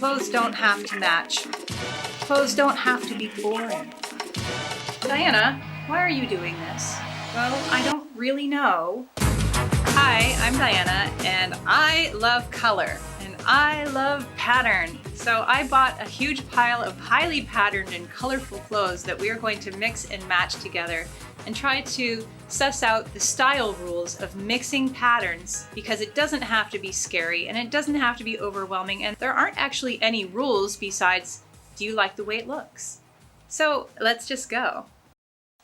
Clothes don't have to match. Clothes don't have to be boring. Diana, why are you doing this? Well, I don't really know. Hi, I'm Diana, and I love color, and I love pattern. So I bought a huge pile of highly patterned and colorful clothes that we are going to mix and match together and try to suss out the style rules of mixing patterns, because it doesn't have to be scary and it doesn't have to be overwhelming, and there aren't actually any rules besides, do you like the way it looks? So let's just go.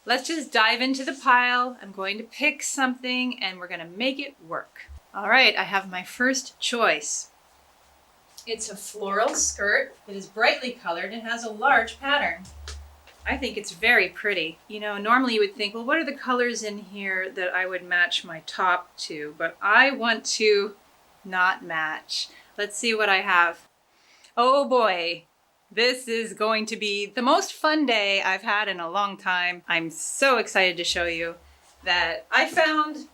Let's just dive into the pile. I'm going to pick something and we're going to make it work. All right, I have my first choice. It's a floral skirt that is brightly colored and has a large pattern. I think it's very pretty. You know, normally you would think, well, what are the colors in here that I would match my top to? But I want to not match. Let's see what I have. Oh boy. This is going to be the most fun day I've had in a long time. I'm so excited to show you that I found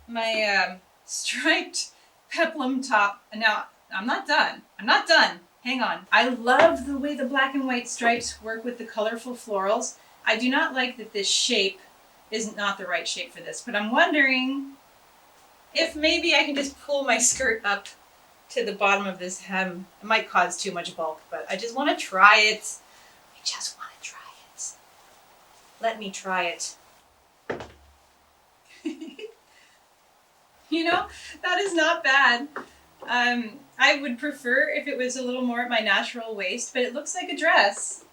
my striped peplum top. Now, I'm not done. I'm not done. Hang on. I love the way the black and white stripes work with the colorful florals. I do not like that this shape is not the right shape for this, but I'm wondering if maybe I can just pull my skirt up to the bottom of this hem. It might cause too much bulk, but I just want to try it. I just want to try it. Let me try it. You know, that is not bad. I would prefer if it was a little more at my natural waist, but it looks like a dress.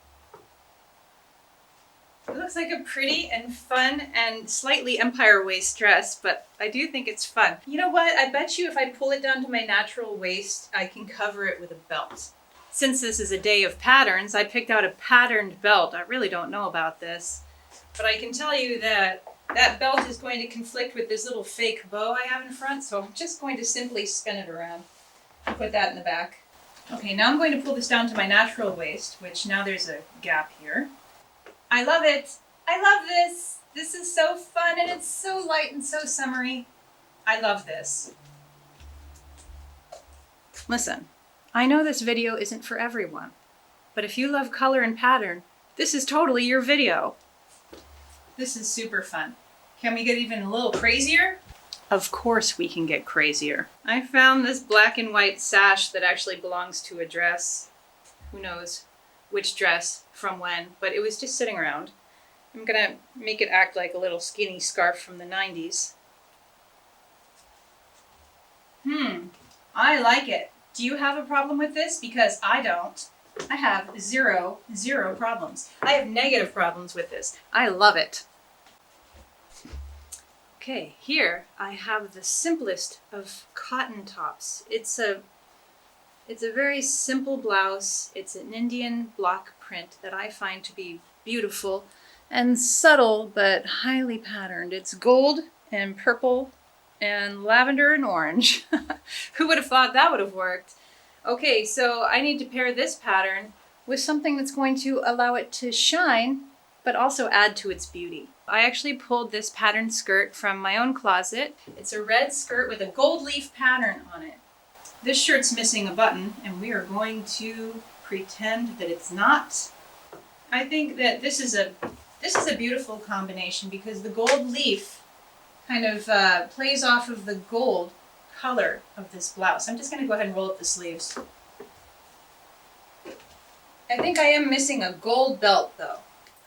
It looks like a pretty and fun and slightly empire waist dress, but I do think it's fun. You know what? I bet you if I pull it down to my natural waist, I can cover it with a belt. Since this is a day of patterns, I picked out a patterned belt. I really don't know about this, but I can tell you that that belt is going to conflict with this little fake bow I have in front, so I'm just going to simply spin it around and put that in the back. Okay, now I'm going to pull this down to my natural waist, which now there's a gap here. I love it. I love this. This is so fun and it's so light and so summery. I love this. Listen, I know this video isn't for everyone, but if you love color and pattern, this is totally your video. This is super fun. Can we get even a little crazier? Of course we can get crazier. I found this black and white sash that actually belongs to a dress. Who knows which dress from when, but it was just sitting around. I'm gonna make it act like a little skinny scarf from the 90s. I like it. Do you have a problem with this? Because I don't. I have zero problems. I have negative problems with this. I love it. Okay, here I have the simplest of cotton tops. It's a very simple blouse. It's an Indian block print that I find to be beautiful and subtle but highly patterned. It's gold and purple and lavender and orange. Who would have thought that would have worked? Okay, so I need to pair this pattern with something that's going to allow it to shine but also add to its beauty. I actually pulled this patterned skirt from my own closet. It's a red skirt with a gold leaf pattern on it. This shirt's missing a button, and we are going to pretend that it's not. I think that this is a beautiful combination because the gold leaf kind of plays off of the gold color of this blouse. I'm just going to go ahead and roll up the sleeves. I think I am missing a gold belt though.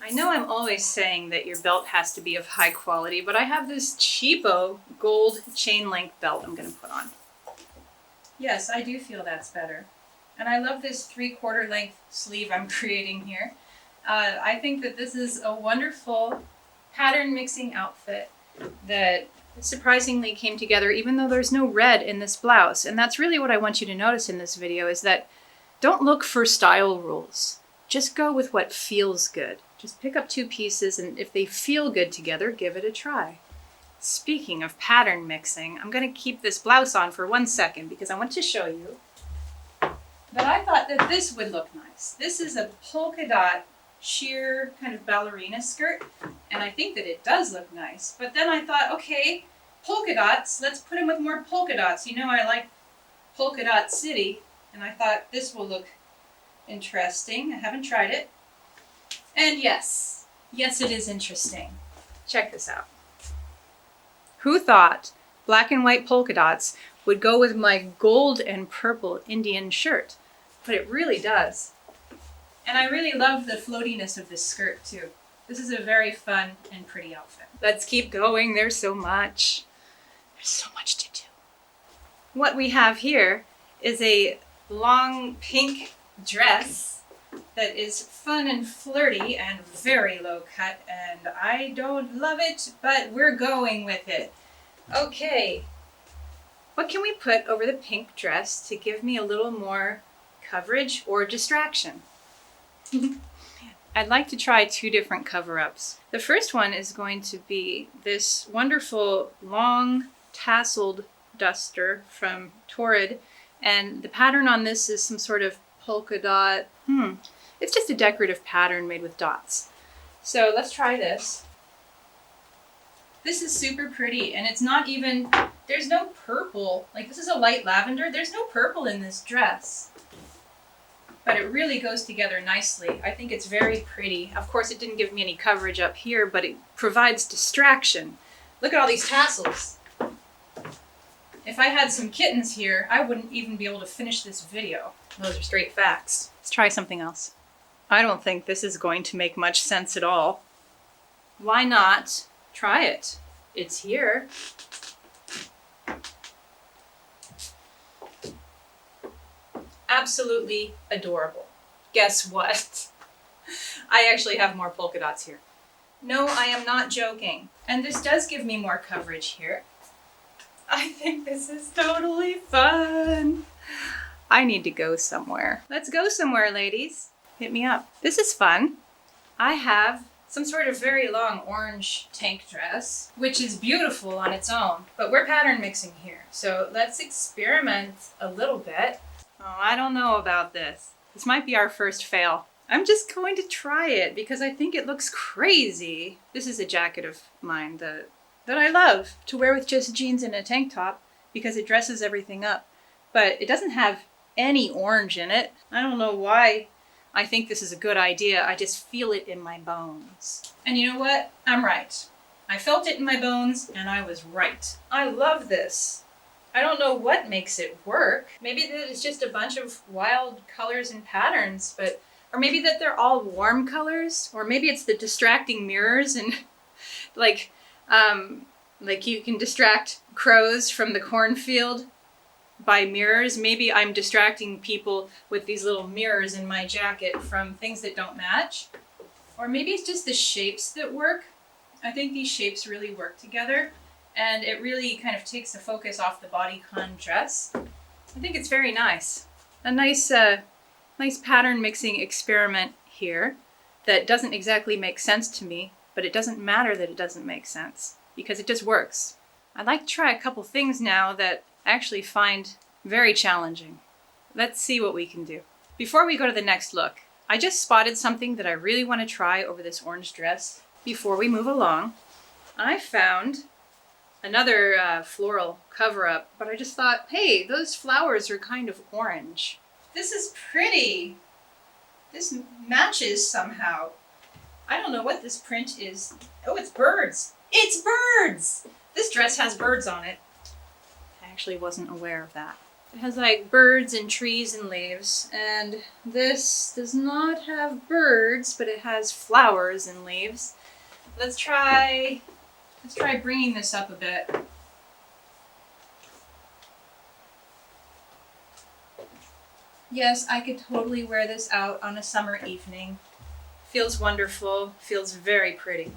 I know I'm always saying that your belt has to be of high quality, but I have this cheapo gold chain link belt I'm going to put on. Yes, I do feel that's better. And I love this 3/4 length sleeve I'm creating here. I think that this is a wonderful pattern mixing outfit that surprisingly came together even though there's no red in this blouse. And that's really what I want you to notice in this video is that don't look for style rules. Just go with what feels good. Just pick up two pieces and if they feel good together, give it a try. Speaking of pattern mixing, I'm going to keep this blouse on for 1 second because I want to show you that I thought that this would look nice. This is a polka dot sheer kind of ballerina skirt, and I think that it does look nice. But then I thought, okay, polka dots, let's put them with more polka dots. You know I like Polka Dot City. and I thought this will look interesting. I haven't tried it. And yes, it is interesting. Check this out. Who thought black and white polka dots would go with my gold and purple Indian shirt? But it really does. And I really love the floatiness of this skirt too. This is a very fun and pretty outfit. Let's keep going. There's so much. There's so much to do. What we have here is a long pink dress that is fun and flirty and very low cut, and I don't love it, but we're going with it. Okay, what can we put over the pink dress to give me a little more coverage or distraction? I'd like to try two different cover-ups. The first one is going to be this wonderful long tasseled duster from Torrid, and the pattern on this is some sort of polka dot. It's just a decorative pattern made with dots. So let's try this. This is super pretty, and it's not even, there's no purple. Like, this is a light lavender. There's no purple in this dress. But it really goes together nicely. I think it's very pretty. Of course, it didn't give me any coverage up here, but it provides distraction. Look at all these tassels. If I had some kittens here, I wouldn't even be able to finish this video. Those are straight facts. Let's try something else. I don't think this is going to make much sense at all. Why not try it? It's here. Absolutely adorable. Guess what? I actually have more polka dots here. No, I am not joking. And this does give me more coverage here. I think this is totally fun. I need to go somewhere. Let's go somewhere, ladies. Hit me up. This is fun. I have some sort of very long orange tank dress, which is beautiful on its own, but we're pattern mixing here. So let's experiment a little bit. Oh, I don't know about this. This might be our first fail. I'm just going to try it because I think it looks crazy. This is a jacket of mine that I love to wear with just jeans and a tank top because it dresses everything up. But it doesn't have any orange in it. I don't know why I think this is a good idea. I just feel it in my bones. And you know what? I'm right. I felt it in my bones and I was right. I love this. I don't know what makes it work. Maybe that it's just a bunch of wild colors and patterns, or maybe that they're all warm colors, or maybe it's the distracting mirrors and like you can distract crows from the cornfield by mirrors. Maybe I'm distracting people with these little mirrors in my jacket from things that don't match. Or maybe it's just the shapes that work. I think these shapes really work together. And it really kind of takes the focus off the bodycon dress. I think it's very nice. A nice pattern mixing experiment here that doesn't exactly make sense to me, but it doesn't matter that it doesn't make sense because it just works. I'd like to try a couple things now that I actually find very challenging. Let's see what we can do. Before we go to the next look, I just spotted something that I really want to try over this orange dress. Before we move along, I found another floral cover-up, but I just thought, hey, those flowers are kind of orange. This is pretty. This matches somehow. I don't know what this print is. Oh, it's birds. It's birds! This dress has birds on it. I actually wasn't aware of that. It has like birds and trees and leaves, and this does not have birds, but it has flowers and leaves. Let's try bringing this up a bit. Yes, I could totally wear this out on a summer evening. Feels wonderful, feels very pretty.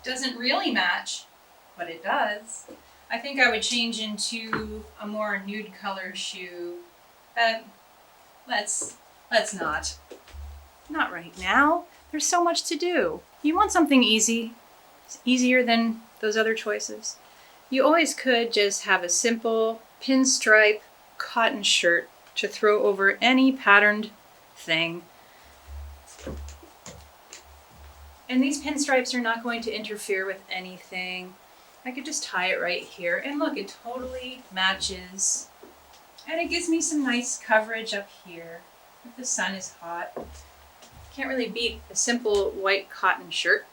Doesn't really match, but it does. I think I would change into a more nude color shoe. Let's not. Not right now. There's so much to do. You want something easy. It's easier than those other choices. You always could just have a simple pinstripe cotton shirt to throw over any patterned thing. And these pinstripes are not going to interfere with anything. I could just tie it right here, and look, it totally matches. And it gives me some nice coverage up here if the sun is hot. Can't really beat a simple white cotton shirt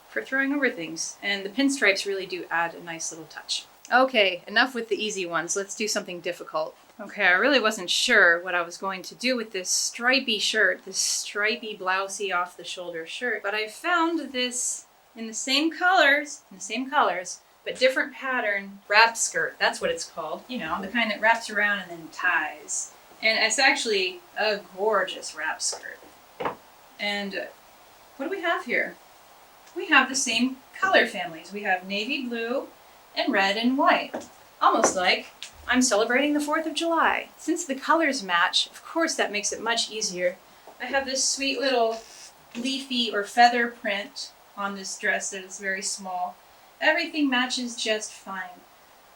for throwing over things. And the pinstripes really do add a nice little touch. Okay, enough with the easy ones. Let's do something difficult. Okay, I really wasn't sure what I was going to do with this stripy shirt, this stripy blousey off the shoulder shirt, but I found this in the same colors, but different pattern wrap skirt. That's what it's called. You know, the kind that wraps around and then ties. And it's actually a gorgeous wrap skirt. And what do we have here? We have the same color families. We have navy blue and red and white. Almost like I'm celebrating the 4th of July. Since the colors match, of course that makes it much easier. I have this sweet little leafy or feather print on this dress that is very small. Everything matches just fine.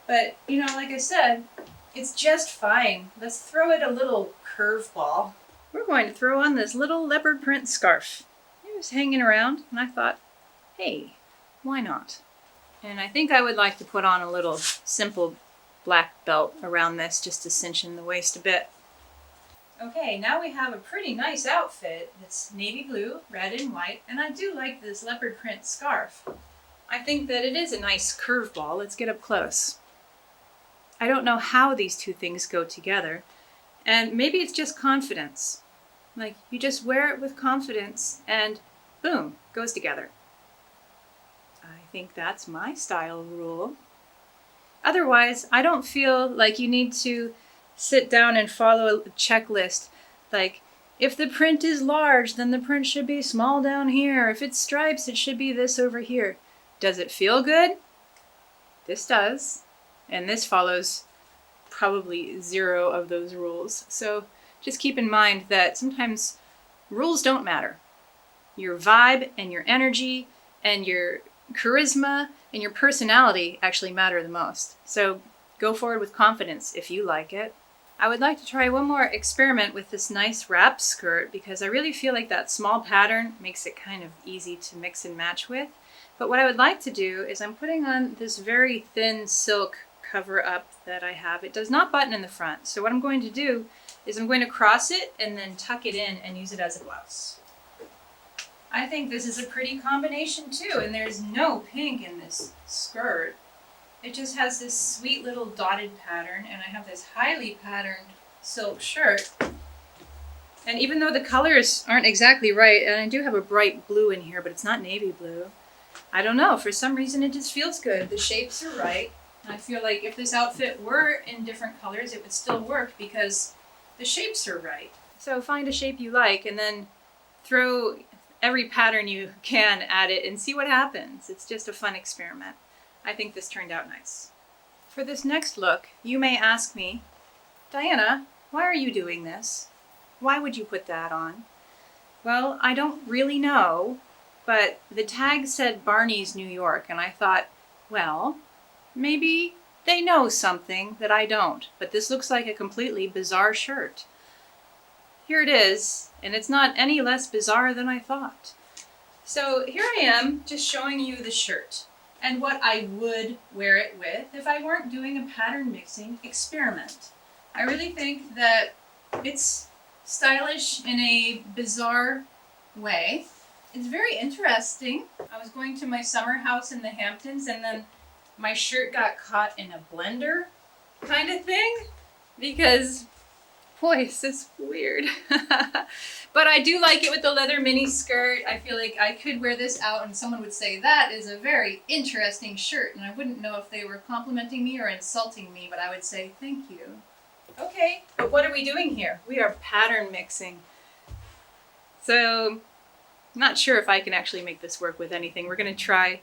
But, you know, like I said, it's just fine. Let's throw it a little curveball. We're going to throw on this little leopard print scarf. It was hanging around, and I thought, hey, why not? And I think I would like to put on a little simple black belt around this just to cinch in the waist a bit. Okay, now we have a pretty nice outfit. It's navy blue, red, and white, and I do like this leopard print scarf. I think that it is a nice curveball. Let's get up close. I don't know how these two things go together, and maybe it's just confidence. Like, you just wear it with confidence, and boom, goes together. I think that's my style rule. Otherwise, I don't feel like you need to sit down and follow a checklist. Like, if the print is large, then the print should be small down here. If it's stripes, it should be this over here. Does it feel good? This does. And this follows probably 0 of those rules. So just keep in mind that sometimes rules don't matter. Your vibe and your energy and your charisma and your personality actually matter the most. So go forward with confidence if you like it. I would like to try one more experiment with this nice wrap skirt because I really feel like that small pattern makes it kind of easy to mix and match with. But what I would like to do is I'm putting on this very thin silk cover up that I have. It does not button in the front. So what I'm going to do is I'm going to cross it and then tuck it in and use it as a blouse. I think this is a pretty combination too, and there's no pink in this skirt. It just has this sweet little dotted pattern, and I have this highly patterned silk shirt. And even though the colors aren't exactly right, and I do have a bright blue in here, but it's not navy blue, I don't know, for some reason it just feels good. The shapes are right. And I feel like if this outfit were in different colors, it would still work because the shapes are right. So find a shape you like and then throw every pattern you can at it and see what happens. It's just a fun experiment. I think this turned out nice. For this next look, you may ask me, Diana, why are you doing this? Why would you put that on? Well, I don't really know, but the tag said Barney's New York, and I thought, well, maybe they know something that I don't, but this looks like a completely bizarre shirt. Here it is, and it's not any less bizarre than I thought. So here I am, just showing you the shirt and what I would wear it with if I weren't doing a pattern mixing experiment. I really think that it's stylish in a bizarre way. It's very interesting. I was going to my summer house in the Hamptons and then my shirt got caught in a blender kind of thing because, boy, this is weird. But I do like it with the leather mini skirt. I feel like I could wear this out and someone would say, that is a very interesting shirt. And I wouldn't know if they were complimenting me or insulting me, but I would say, thank you. Okay, but what are we doing here? We are pattern mixing. So, I'm not sure if I can actually make this work with anything. We're gonna try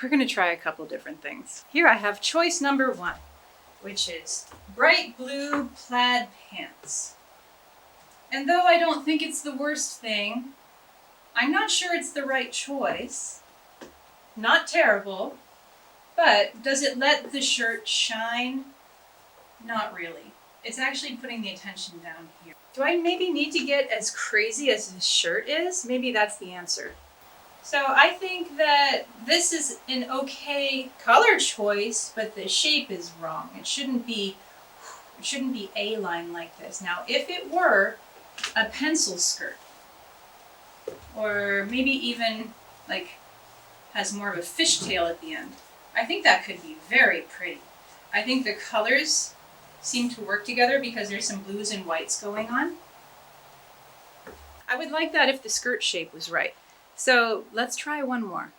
a couple different things. Here I have choice number 1, which is bright blue plaid pants. And though I don't think it's the worst thing, I'm not sure it's the right choice. Not terrible, but does it let the shirt shine? Not really. It's actually putting the attention down here. Do I maybe need to get as crazy as this shirt is? Maybe that's the answer. So I think that this is an okay color choice, but the shape is wrong. It shouldn't be A-line like this. Now, if it were a pencil skirt, or maybe even like has more of a fishtail at the end, I think that could be very pretty. I think the colors seem to work together because there's some blues and whites going on. I would like that if the skirt shape was right. So let's try one more.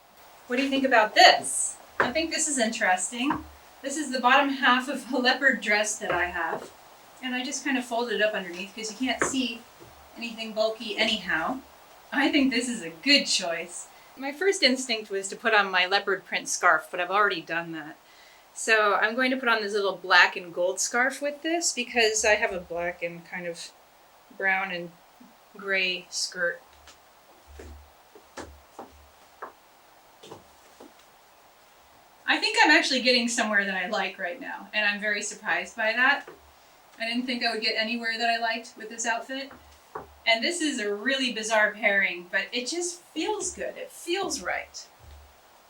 What do you think about this? I think this is interesting. This is the bottom half of a leopard dress that I have. And I just kind of folded it up underneath because you can't see anything bulky anyhow. I think this is a good choice. My first instinct was to put on my leopard print scarf, but I've already done that. So I'm going to put on this little black and gold scarf with this because I have a black and kind of brown and gray skirt. I think I'm actually getting somewhere that I like right now, and I'm very surprised by that. I didn't think I would get anywhere that I liked with this outfit. And this is a really bizarre pairing, but it just feels good. It feels right.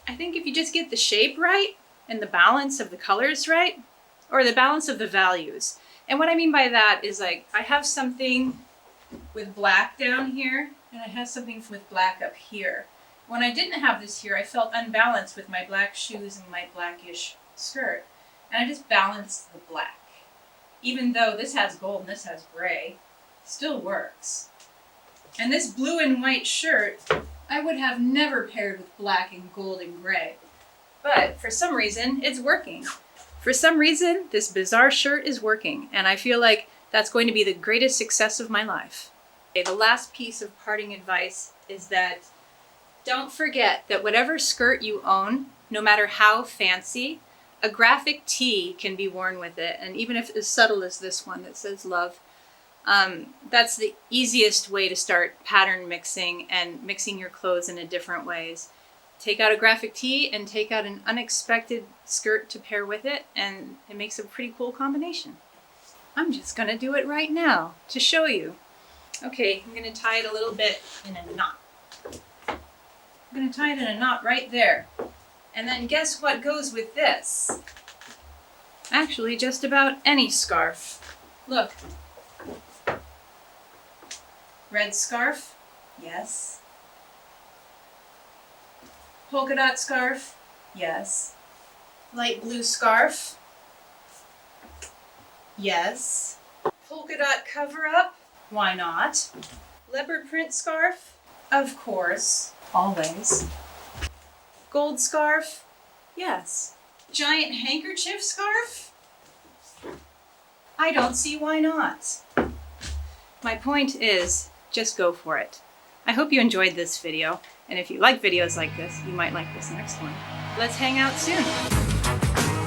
I think if you just get the shape right and the balance of the colors right, or the balance of the values. And what I mean by that is like, I have something with black down here, and I have something with black up here. When I didn't have this here, I felt unbalanced with my black shoes and my blackish skirt. And I just balanced the black. Even though this has gold and this has gray, still works. And this blue and white shirt, I would have never paired with black and gold and gray. But for some reason, it's working. For some reason, this bizarre shirt is working, and I feel like that's going to be the greatest success of my life. Okay, the last piece of parting advice is that don't forget that whatever skirt you own, no matter how fancy, a graphic tee can be worn with it. And even if it's as subtle as this one that says love, that's the easiest way to start pattern mixing and mixing your clothes in different ways. Take out a graphic tee and take out an unexpected skirt to pair with it, and it makes a pretty cool combination. I'm just gonna do it right now to show you. Okay, I'm gonna tie it a little bit in a knot. I'm gonna tie it in a knot right there. And then guess what goes with this? Actually, just about any scarf. Look. Red scarf? Yes. Polka dot scarf? Yes. Light blue scarf? Yes. Polka dot cover up? Why not? Leopard print scarf? Of course. Always. Gold scarf? Yes. Giant handkerchief scarf? I don't see why not. My point is, just go for it. I hope you enjoyed this video, and if you like videos like this, you might like this next one. Let's hang out soon.